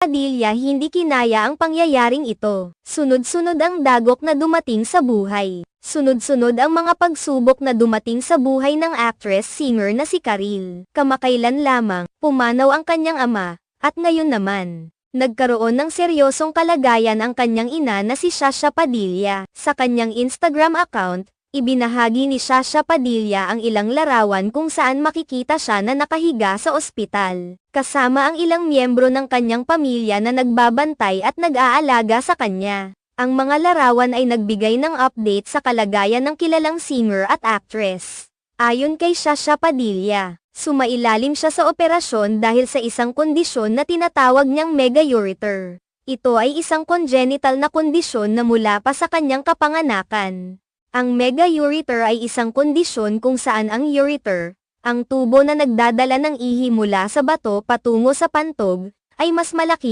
Padilla hindi kinaya ang pangyayaring ito. Sunod-sunod ang dagok na dumating sa buhay. Sunod-sunod ang mga pagsubok na dumating sa buhay ng actress-singer na si Karil. Kamakailan lamang, pumanaw ang kanyang ama, at ngayon naman, nagkaroon ng seryosong kalagayan ang kanyang ina na si Sasha Padilla. Sa kanyang Instagram account, ibinahagi ni Sasha Padilla ang ilang larawan kung saan makikita siya na nakahiga sa ospital, kasama ang ilang miyembro ng kanyang pamilya na nagbabantay at nag-aalaga sa kanya. Ang mga larawan ay nagbigay ng update sa kalagayan ng kilalang singer at actress. Ayon kay Sasha Padilla, sumailalim siya sa operasyon dahil sa isang kondisyon na tinatawag niyang megaureter. Ito ay isang congenital na kondisyon na mula pa sa kanyang kapanganakan. Ang megaureter ay isang kondisyon kung saan ang ureter, ang tubo na nagdadala ng ihi mula sa bato patungo sa pantog, ay mas malaki